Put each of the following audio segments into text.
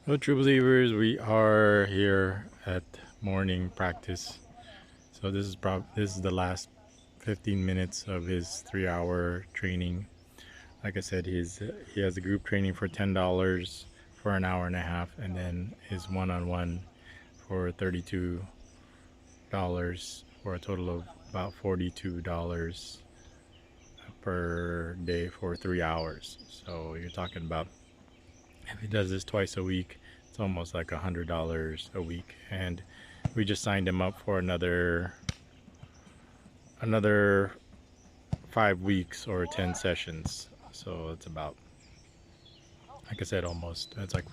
Well, true believers, we are here at morning practice. So this is the last 15 minutes of his 3-hour training. Like I said, he has a group training for $10 for an hour and a half, and then his one-on-one for $32 for a total of about $42 per day for 3 hours. So you're talking about if he does this twice a week, it's almost like $100 a week. And we just signed him up for another 5 weeks or 10 sessions. So it's about, like I said, almost it's like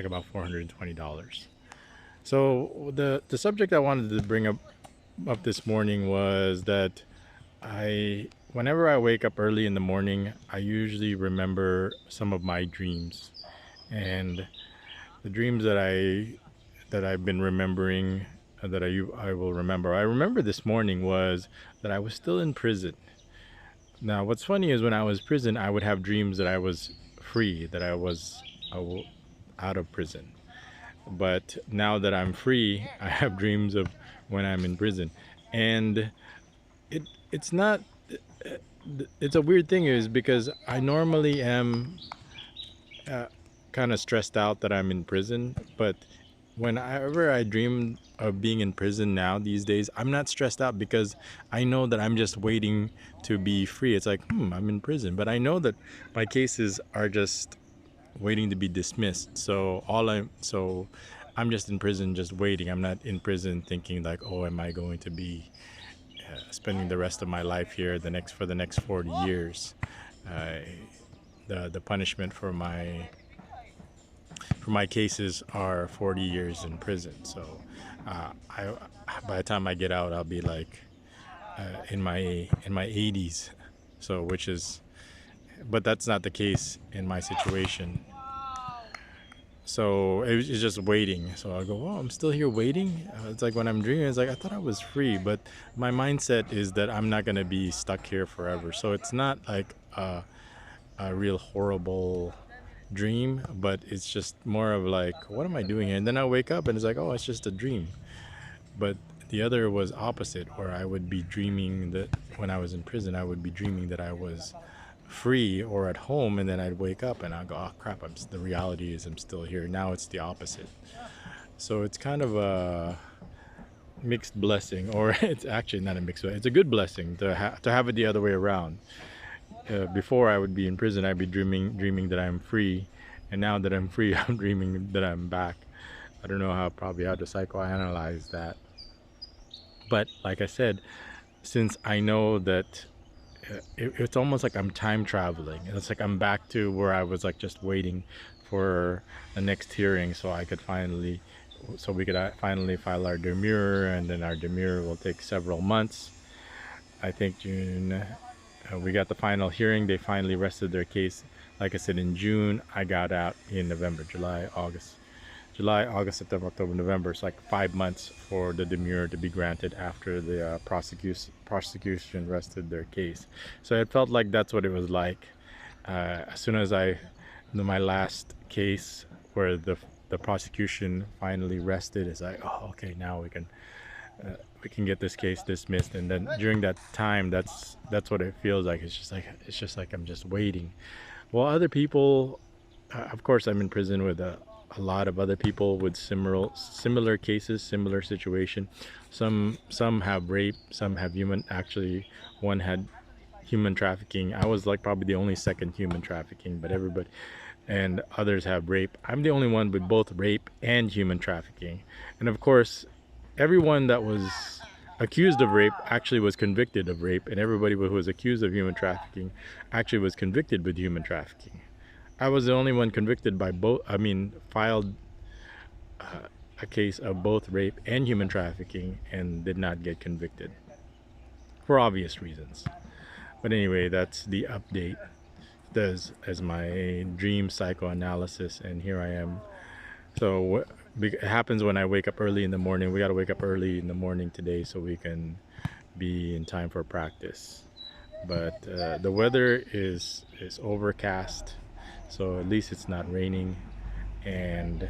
about $420. So the subject I wanted to bring up this morning was that whenever I wake up early in the morning, I usually remember some of my dreams. And the dreams that I've been remembering, I will remember. I remember this morning was that I was still in prison. Now, what's funny is when I was in prison, I would have dreams that I was free, that I was out of prison. But now that I'm free, I have dreams of when I'm in prison, and it's not. It's a weird thing, is because I normally am uh, kind of stressed out that I'm in prison, but whenever I dream of being in prison now these days, I'm not stressed out because I know that I'm just waiting to be free. It's like, I'm in prison, but I know that my cases are just waiting to be dismissed. So I'm just in prison, just waiting. I'm not in prison thinking like, oh, am I going to be spending the rest of my life here, for the next 40 years? Uh, the punishment for my cases are 40 years in prison. So I by the time I get out, I'll be like in my 80s. So which is, but that's not the case in my situation. So it's just waiting. So I go, oh, I'm still here waiting. It's like when I'm dreaming, it's like I thought I was free, but my mindset is that I'm not gonna be stuck here forever. So it's not like a real horrible dream, but it's just more of like, what am I doing here? And then I wake up and it's like, oh, it's just a dream. But the other was opposite, where I would be dreaming that when I was in prison, I would be dreaming that I was free or at home, and then I'd wake up and I'd go, oh crap, the reality is I'm still here. Now it's the opposite. So it's kind of a mixed blessing, or it's actually not a mixed, it's a good blessing to have it the other way around. Before I would be in prison, I'd be dreaming that I'm free, and now that I'm free, I'm dreaming that I'm back. I don't know how to psychoanalyze that, but like I said, since I know that it's almost like I'm time traveling. It's like I'm back to where I was, like just waiting for the next hearing, so we could finally file our demurrer, and then our demurrer will take several months. I think June. We got the final hearing. They finally rested their case. Like I said, in June, I got out in November, July, August, September, October, November. It's like 5 months for the demurrer to be granted after the prosecution rested their case. So it felt like that's what it was like. As soon as I knew my last case, where the prosecution finally rested, it's like, oh, okay, now we can get this case dismissed. And then during that time, that's what it feels like. It's just like I'm just waiting. Well, other people, of course, I'm in prison with a lot of other people with similar cases, similar situation. Some have rape, some have human. Actually, one had human trafficking. I was like probably the only second human trafficking, but everybody and others have rape. I'm the only one with both rape and human trafficking. And of course, everyone that was accused of rape actually was convicted of rape, and everybody who was accused of human trafficking actually was convicted with human trafficking. I was the only one convicted by both. I mean, filed a case of both rape and human trafficking and did not get convicted for obvious reasons. But anyway, that's the update. Does as my dream psychoanalysis, and here I am. So it happens when I wake up early in the morning. We got to wake up early in the morning today so we can be in time for practice. But the weather is overcast, so at least it's not raining. and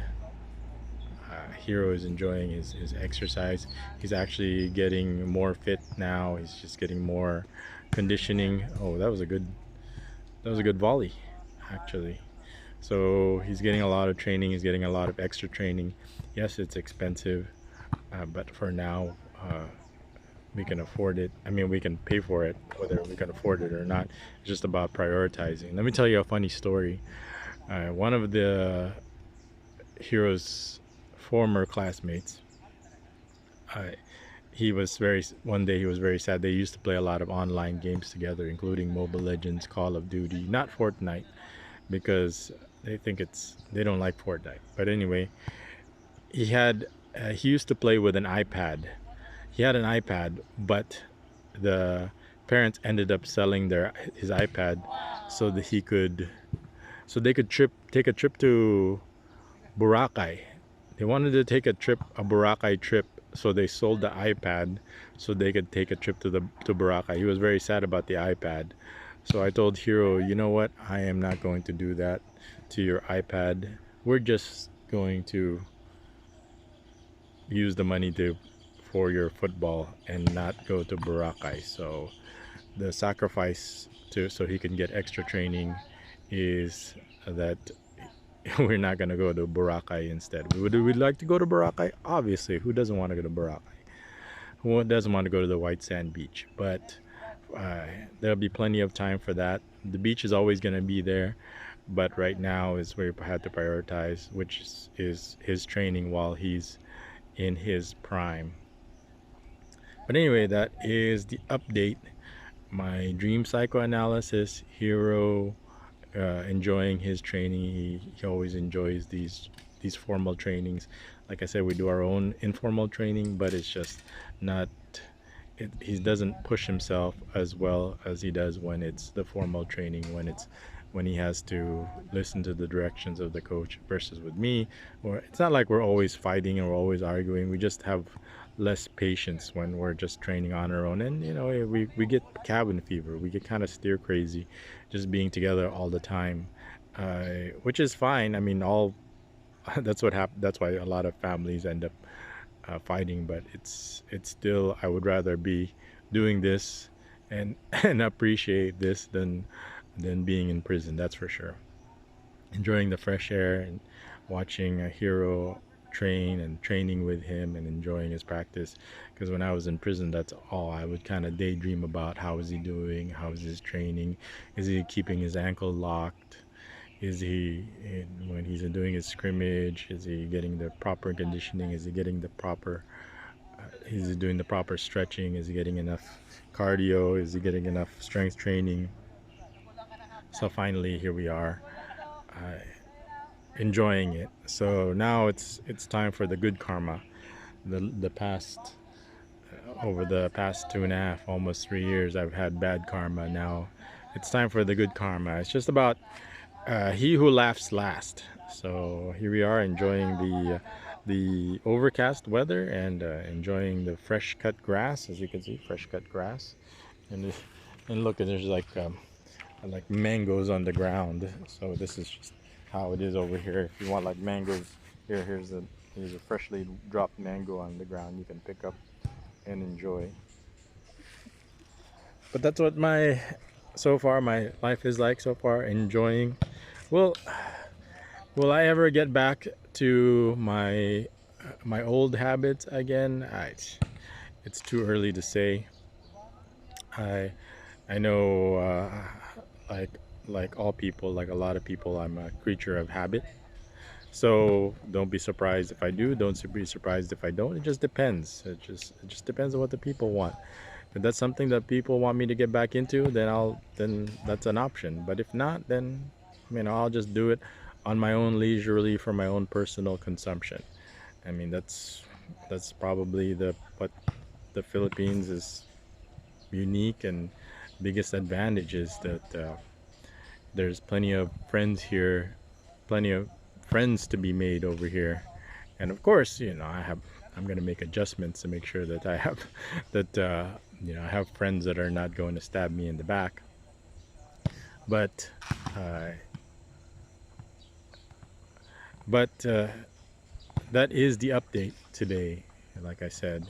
Hero is enjoying his exercise. He's actually getting more fit now. He's just getting more conditioning. Oh, that was a good volley, actually. So he's getting a lot of training. He's getting a lot of extra training. Yes, it's expensive, but for now, we can afford it. I mean, we can pay for it, whether we can afford it or not. It's just about prioritizing. Let me tell you a funny story. One of the Hero's former classmates, uh, he was very one day he was very sad. They used to play a lot of online games together, including Mobile Legends, Call of Duty, not Fortnite, because they don't like Fortnite. But anyway, he used to play with an iPad. He had an iPad, but the parents ended up selling their his iPad so that he could so they could take a trip to Boracay. They wanted to take a Boracay trip, so they sold the iPad so they could take a trip to Boracay. He was very sad about the iPad. So I told Hero, you know what? I am not going to do that to your iPad. We're just going to use the money to for your football and not go to Boracay. So the sacrifice to so he can get extra training is that we're not gonna go to Boracay instead. Would we like to go to Boracay? Obviously, who doesn't want to go to Boracay? Who doesn't want to go to the white sand beach? But uh, there'll be plenty of time for that. The beach is always gonna be there, but right now is where we had to prioritize, which is his training while he's in his prime. But anyway, that is the update. My dream psychoanalysis Hero, enjoying his training. He always enjoys these formal trainings. Like I said, we do our own informal training, but it's just not. He doesn't push himself as well as he does when it's the formal training. When he has to listen to the directions of the coach versus with me, or it's not like we're always fighting or always arguing. We just have less patience when we're just training on our own, and we get cabin fever. We get kind of steer crazy just being together all the time, which is fine. I mean, all that's what happens. That's why a lot of families end up fighting. But it's still, I would rather be doing this and and appreciate this than being in prison. That's for sure. Enjoying the fresh air and watching a Hero train and training with him and enjoying his practice, because when I was in prison, that's all I would kind of daydream about. How is he doing? How is his training? Is he keeping his ankle locked? Is he, when he's doing his scrimmage, is he getting the proper conditioning? Is he getting the proper is he doing the proper stretching? Is he getting enough cardio? Is he getting enough strength training? So finally, here we are, uh, enjoying it. So now it's time for the good karma. The past Over the past 2.5, almost 3 years, I've had bad karma. Now it's time for the good karma. It's just about he who laughs last. So here we are enjoying the overcast weather and enjoying the fresh cut grass. As you can see, fresh cut grass, and and look, there's like mangoes on the ground. So this is just how it is over here. If you want like mangoes, here's a freshly dropped mango on the ground you can pick up and enjoy. But that's what my life is like so far, enjoying. Well, will I ever get back to my old habits again? It's too early to say. I I know, like like all people, like a lot of people, I'm a creature of habit. So don't be surprised if I do. Don't be surprised if I don't. It just depends. It just depends on what the people want. If that's something that people want me to get back into, then that's an option. But if not, then I'll just do it on my own leisurely for my own personal consumption. I mean, that's probably the what the Philippines is unique and biggest advantage is that there's plenty of friends here, plenty of friends to be made over here, and of course, I'm gonna make adjustments to make sure that I have that I have friends that are not going to stab me in the back. But uh, But that is the update today. Like I said,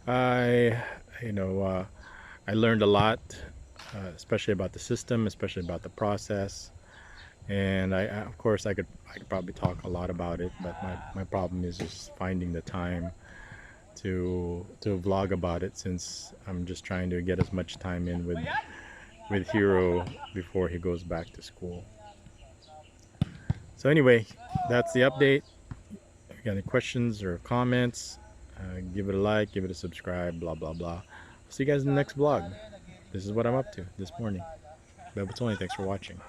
I you know I learned a lot, especially about the system, especially about the process. And of course, I could probably talk a lot about it, but my problem is just finding the time to vlog about it, since I'm just trying to get as much time in with Hero before he goes back to school. So anyway, that's the update. If you got any questions or comments, give it a like, give it a subscribe, blah blah blah. See you guys in the next vlog. This is what I'm up to this morning. Beba Tony, thanks for watching.